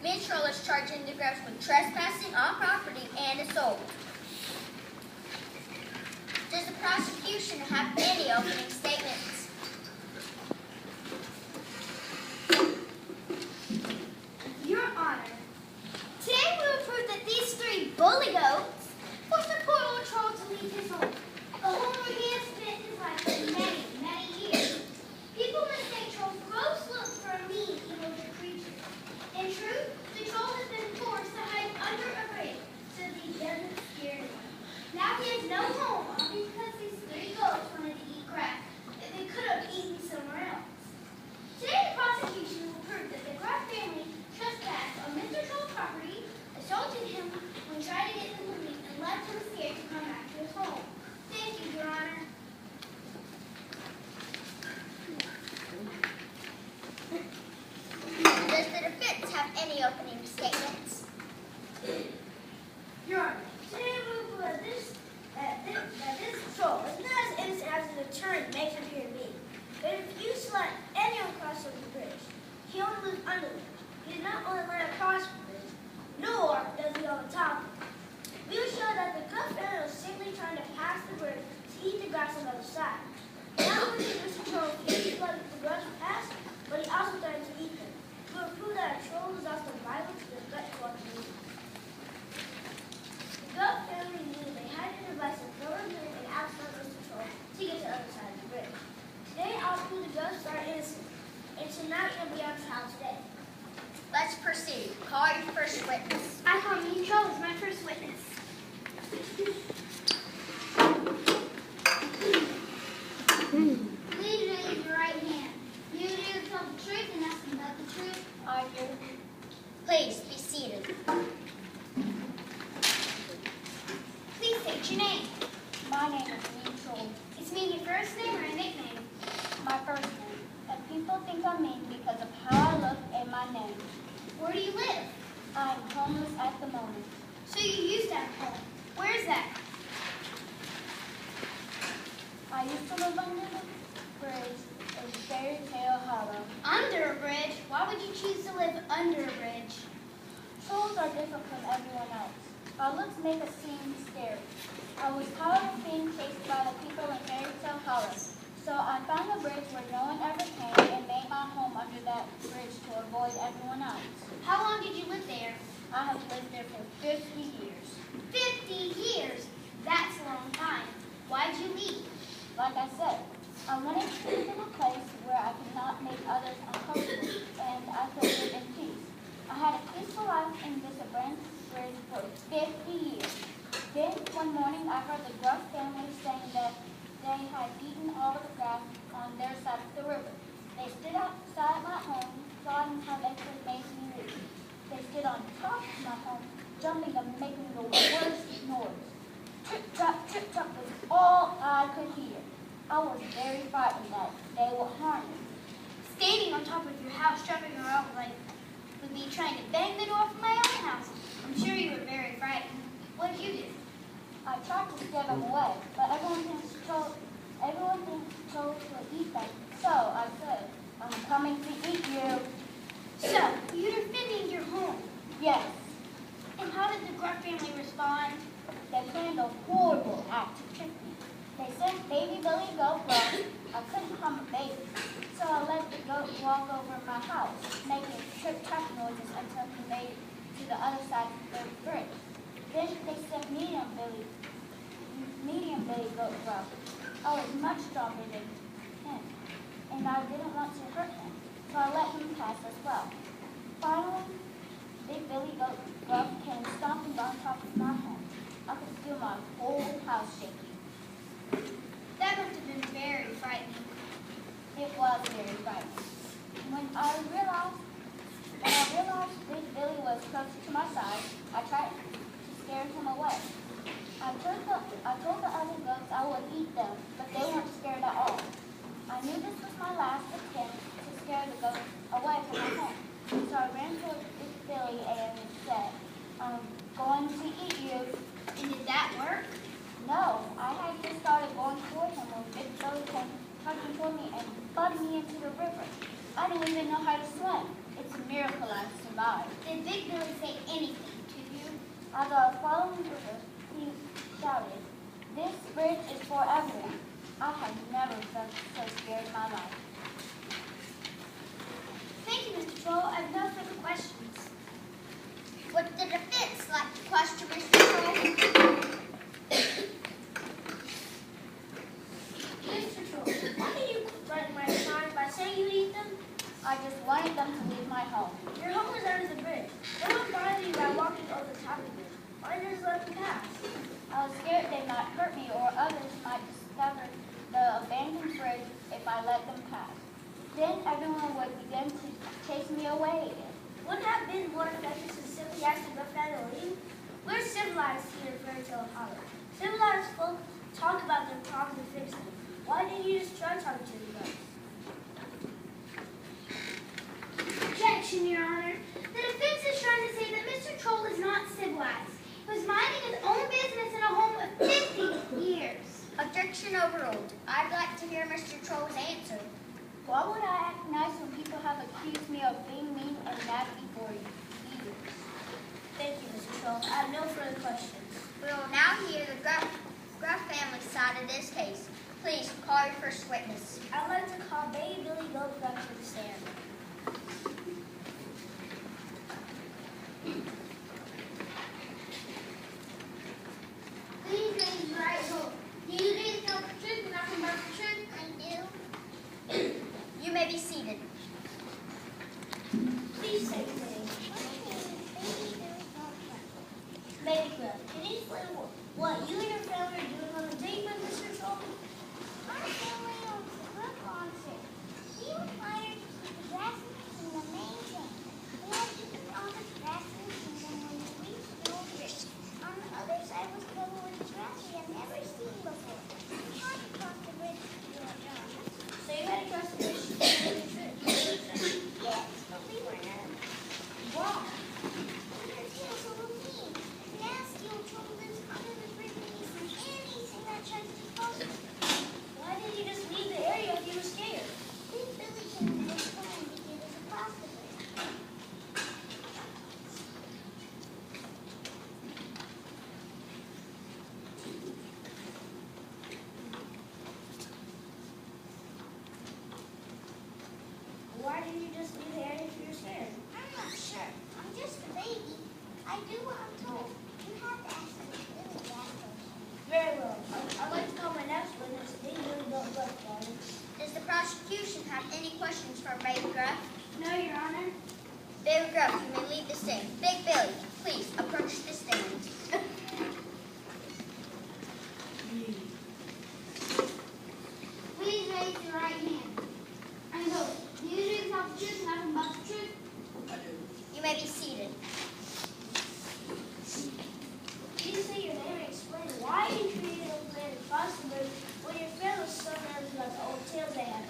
Ms. Troll is charging the grouse with trespassing on property and assault. Does the prosecution have any opening statements? Your Honor, today we will prove that these three bully goats forced the poor old troll to leave his home, a home where he has spent his life for many, many years. People mistake trolls' gross looks for a mean, evil creature. In truth, the troll has been forced to hide under a bridge so that he doesn't scare anyone. Now he has no home because these three goats wanted to eat grass that they could have eaten somewhere else. Today the prosecution will prove that the Gruff family trespassed on Mr. Troll's property, assaulted him when trying to get them to leave, and left him scared to come back to his home. Thank you, Your Honor. Does the defense have any opening statements? Your Honor, today we will prove that this troll is not as innocent as the deterrent makes him appear to be. But if you let anyone cross over the bridge, he only lives under the bridge. He does not only let across the bridge, nor does he on the top of it. We will show that the Gruff family was simply trying to pass the bridge to eat the grass on the other side. Not only did Mr. Troll refuse to let the grass pass, but he also threatened to eat them. We will prove that a troll is also violent to the gut to our community. The Gruff family knew they had to devise a thorough plan and outsmart Mr. Troll to get to the other side of the bridge. Today, I'll prove the Gruffs are innocent, and tonight it'll be on trial today. Let's proceed. Call your first witness. I call Mean Troll as my first witness. Please raise your right hand. You do tell the truth and nothing but the truth. I do. Please be seated. Please state your name. My name is Mean Troll. Is Mean your first name or a nickname? My first name. And people think I'm mean because of how I look and my name. Where do you live? I'm homeless at the moment. So you used to have a home. Where is that? I used to live under the bridge in Fairy Tale Hollow. Under a bridge? Why would you choose to live under a bridge? Trolls are different from everyone else. Our looks make us seem scary. I was tired of being chased by the people in Fairy Tale Hollow. So I found a bridge where no one ever came and made my home under that bridge to avoid everyone else. How long did you live there? I have lived there for 50 years. 50 years? That's a long time. Why'd you leave? Like I said, I wanted to live in a place where I could not make others uncomfortable and I could live in peace. I had a peaceful life in this abandoned bridge for 50 years. Then one morning I heard the Gruff family saying that they had eaten all the grass on their side of the river. They stood outside my home, plotting how they could make me leave. They stood on top of my home, jumping and making the worst noise. Trip, trap was all I could hear. I was very frightened that they would harm me. Standing on top of your house, jumping around like with me trying to bang the door from my own house. I'm sure you were very frightened. What did you do? I tried to scare them away, but everyone thinks trolls will eat them. So I said, I'm coming to eat you. So, you defended your home. Yes, And how did the Gruff family respond? they planned a horrible act to trick me. They sent baby Billy Goat Gruff. I couldn't harm a baby, so I let the goat walk over my house, making trip-trap noises until he made it to the other side of the bridge. Then they sent medium Billy Goat Gruff. I was much stronger than him, and I didn't want to hurt him, so I let him pass as well. Finally, Big Billy Goat Gruff came stomping on top of my home. I could feel my whole house shaking. That must have been very frightening. It was very frightening. When I realized Big Billy was close to my side, I tried to scare him away. I told the other goats I would eat them, but they weren't scared at all. I knew this was my last attempt to scare the goats away from my home. So I ran toward Big Billy and said, I'm going to eat you. And did that work? No, I had just started going toward him when Big Billy came tugging toward me and flooded me into the river. I didn't even know how to swim. It's a miracle I've survived. my. Did Big Billy say anything to you? As I was following the river, he shouted, "This bridge is for everyone." I have never felt so scared in my life. Thank you, Mr. Troll. I have no further questions. What did the defense like to question, Mr. Troll? Mr. Troll, why do you threaten my son by saying you eat them? I just wanted them to leave my home. Your home is under the bridge. No one bothers you by walking over the top of it. Why just let them pass? I was scared they might hurt me or others might discover the abandoned bridge if I let them pass. Then everyone would begin to chase me away again. Wouldn't it have been more effective to simply ask the Gruff family to leave? We're civilized here in Fairy Tale Hollow. Civilized folk talk about their problems and fix them. Why didn't you just try talking to the Gruffs? Objection, Your Honor. The defense is trying to say that Mr. Troll is not civilized. He was minding his own business in a home of 50 years. Objection overruled. I'd like to hear Mr. Troll's answer. Why would I act nice when people have accused me of being mean and nasty for years? Thank you, Mr. Troll. I have no further questions. We will now hear the Gruff family side of this case. Please call your first witness. I'd like to call Baby Billy Goat Gruff to the stand. Please raise your right hand. Do you really tell the truth and nothing but the truth? I do. You may be seated. Please say your name. Baby Gruff, can you explain what you and your family are doing on the date with Mr. Troll? Our family owns the Brook Lawn Fair. We require to keep the grasslands in the main tank. We had to eat all the grasslands and then when we reached the old bridge. On the other side was covered with grass we had never seen before. We had to cross the bridge to do our job. So you had to cross the bridge to do your trip. Yes, but we were nervous. Why? Because he was so mean. Nasty old troll lives under the bridge and he sees anything that tries to cross it. Why did you just leave the area if you were scared? Big Billy came with his friend to get us across the bridge. Why did you just leave the area if you were scared? I'm not sure. I'm just a baby. I do what I'm told. You have to ask Big Billy that question. Very well. I'd like to call my next witness, Baby Billy Goat Gruff, Father. Does the prosecution have any questions for Baby Gruff? No, Your Honor. Baby Gruff, you may leave the stand. Big Billy, please approach the stand. Please raise your right hand. And go. Do you really tell the truth and nothing but the truth? You may be seated. Please say your name and explain why you created a plan to cross the bridge when your friend was so nervous about the old tales they had.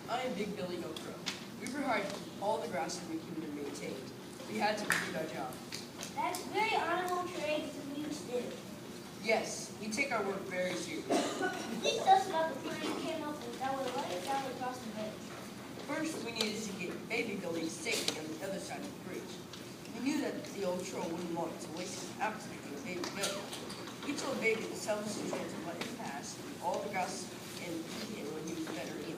I am Big Billy Goat Gruff. We were hired to keep all the grass in the kingdom maintained. We had to complete our job. That's very honorable trade to you did. Yes, we take our work very seriously. Please tell us about the plan you came up with that would let us down across the bridge. First, we needed to get Baby Billy safely on the other side of the bridge. We knew that the old troll wouldn't want to waste his appetite on Baby Billy. He told Baby to tell Mr. Troll to let him pass and all the grass and feed him when he was better in.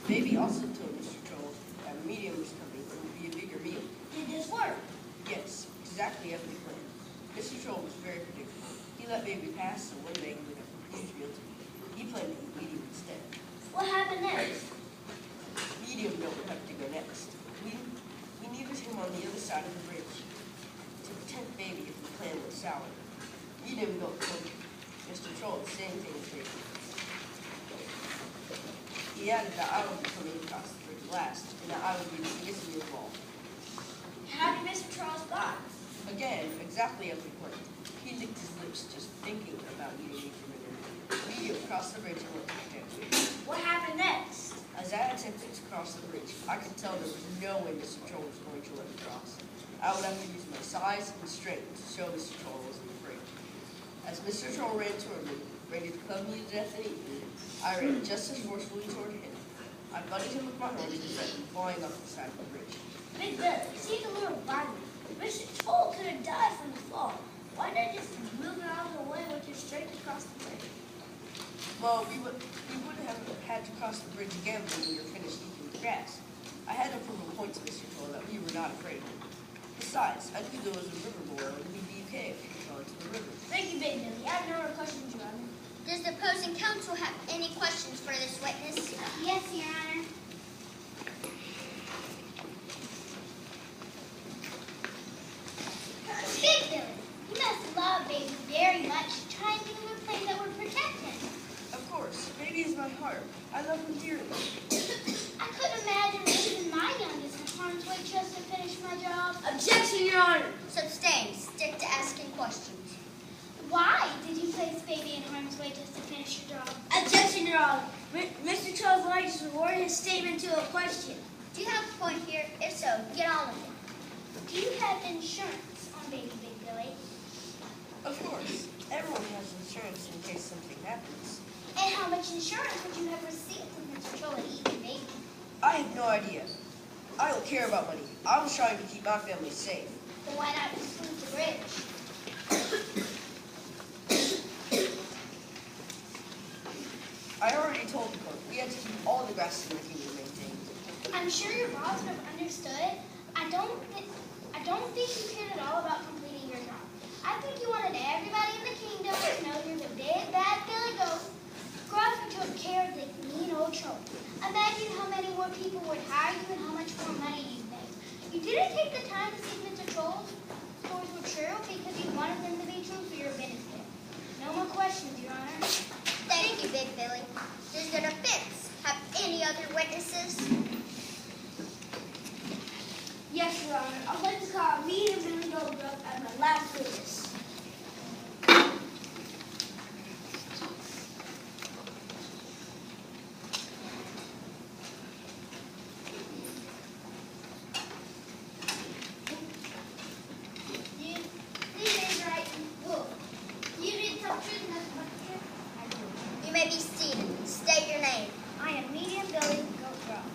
Baby also told Mr. Troll that a medium was coming and would be a bigger meal. Did this work? Yes, exactly as we planned. Mr. Troll was very predictable. He let Baby pass, so one day he got confused real too. He planned to eat medium instead. What happened next? Medium milk would have to go next. We needed him on the other side of the bridge to protect Baby if the plan went sour. Medium milk told Mr. Troll the same thing as Baby. He added that I would be coming across the bridge last, and that I would be the biggest meal of all. How did Mr. Charles thought? Again, exactly as we planned. He licked his lips just thinking about eating medium. Medium crossed the bridge and went to protect Baby. What happened next? As I attempted to cross the bridge, I could tell there was no way Mr. Troll was going to let me cross. I would have to use my size and strength to show Mr. Troll I wasn't afraid. As Mr. Troll ran toward me, ready to club me to death and eat me, I ran just as forcefully toward him. I butted him with my horns and sent him flying off the side of the bridge. Big Bill, Well, we would have had to cross the bridge again when we were finished eating the grass. I had to prove a point to Mr. Troll that we were not afraid. Besides, I knew there was a river below and we'd be okay if we fell into the river. Thank you, Big Billy. I have no more questions, Your Honor. Does the opposing counsel have any questions for this witness? Yes, Your Honor. Big Billy, you must love Baby very much. Try and give him a place that would protect him. Of course, baby is my heart. I love him dearly. I couldn't imagine leaving my youngest in harm's way just to finish my job. Objection, Your Honor. Abstain. Stick to asking questions. Why did you place Baby in harm's way just to finish your job? Objection, Your Honor. Mr. Troll's lawyer just rewarded his statement to a question. Do you have a point here? If so, get on with it. Do you have insurance on Baby Big Billy? Of course, everyone has insurance in case something happens. And how much insurance would you have received from Mr. Troll and eating Baby? I have no idea. I don't care about money. I was trying to keep my family safe. Then why not just move the bridge? I already told the court we had to keep all the grass in the kingdom maintained. I'm sure your boss would have understood. I don't think you cared at all about completing your job. I think you wanted everybody in the kingdom to know you're the big bad Billy Goat. Gruff who took care of the mean old troll. Imagine how many more people would hire you and how much more money you'd make. You didn't take the time to see if Mr. Troll's stories were true because you wanted them to be true for your benefit. No more questions, Your Honor. Thank you, Big Billy. Does the defense have any other witnesses? Yes, Your Honor. I'd like to call me and Billy Goldbrook as my last witness. Please raise your right hand. Whoa. You didn't tell the truth, Mr. Buccaneer? I do. You may be seated. State your name. I am Medium Billy Goldbrook.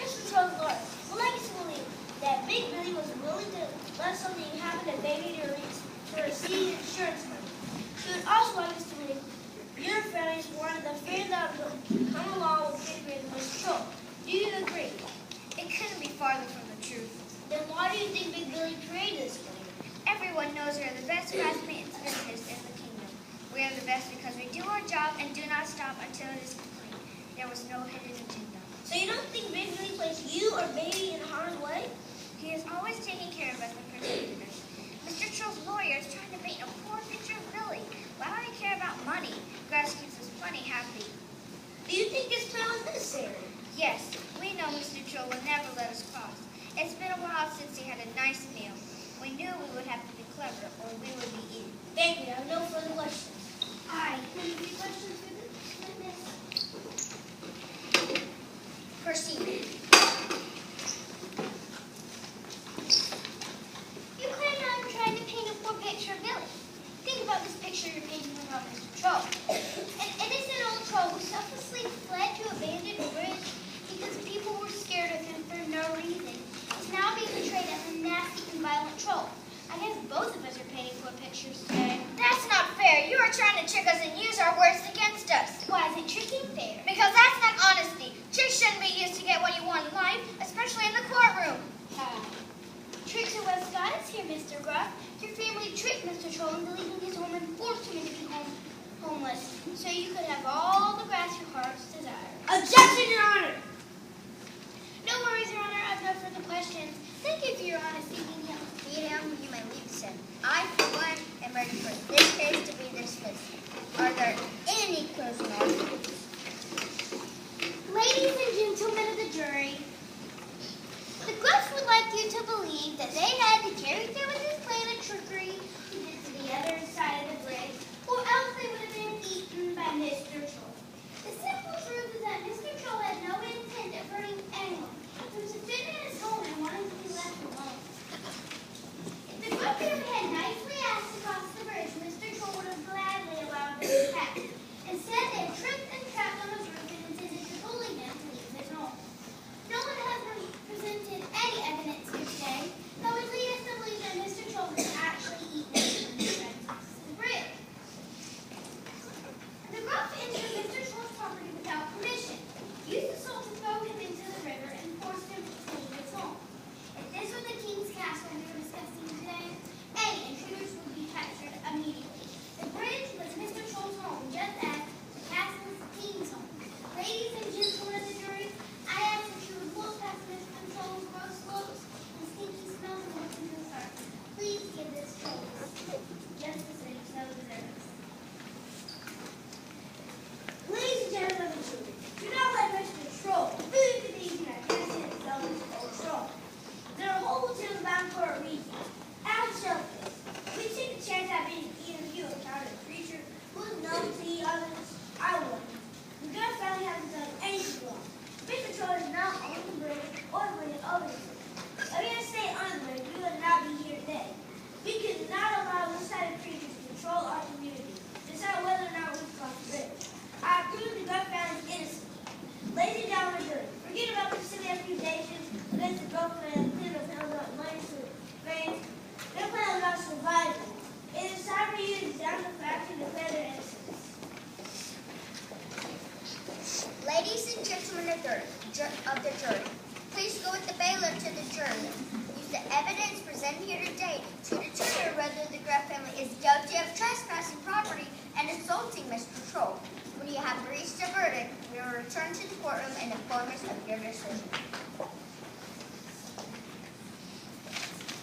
Mr. Troll's lawyer would like us to believe that Big Billy was willing to let something happen to Baby to receive insurance money. She would also like us to believe your families wanted the fear that would come along with Big Billy and Mr. Troll. Do you agree? It couldn't be farther from the truth. Then why do you think Big Billy created this money? Everyone knows we are the best grass maintenance business in the kingdom. We are the best because we do our job and do not stop until it is complete. There was no hidden agenda. So you don't think Big Billy placed you or Baby in harm's way? He is always taking care of us and protecting us. Mr. Troll's lawyer is trying to paint a poor picture of Billy. Why do we care about money? Grass keeps us plenty happy. Do you think this plan was necessary? Yes, we know Mr. Troll will never let us cross. It's been a while since he had a nice meal. We knew we would have to be clever or we would be eaten. Thank you. I have no further questions. Hi. Any questions for this witness? Proceed. You claim I'm trying to paint a poor picture of Billy. Think about this picture you're painting of Mr. Troll. An innocent old troll who selflessly fled to abandoned bridge because people were scared of him for no reason is now being portrayed as a nasty and violent troll. I guess both of us are painting poor pictures today. That's not fair. You are trying to trick us and use our words against us. Why isn't tricking fair? Because that's not honesty. Tricks shouldn't be used to get what you want in life, especially in the courtroom. Tricks are what got us here, Mr. Gruff. Your family tricked Mr. Troll into leaving his home and forced him to be homeless, so you could have all the grass your hearts desire. Objection, Your Honor. No worries, Your Honor. I have no further questions. Thank you for your honesty, Medium. Medium, you may leave the stand. I, for one, am ready for this case to be dismissed. Are there any closing arguments? Ladies and gentlemen of the jury, the Gruffs would like you to believe that they had to carry through with this plan of trickery to get to the other side of the bridge, or else they would have been eaten by Mr. Troll. The simple truth is that Mr. Troll had no intent of hurting anyone. He was sitting in his home and wanted to be left alone. If the Gruff family had nicely asked to cross the bridge, Mr. Troll would have gladly allowed them to pass. Instead, they had tripped and trapped on his roof and intended to bully him to leave his home. No one has presented any evidence to Mr. Troll. When you have reached a verdict, we will return to the courtroom and inform us of your decision.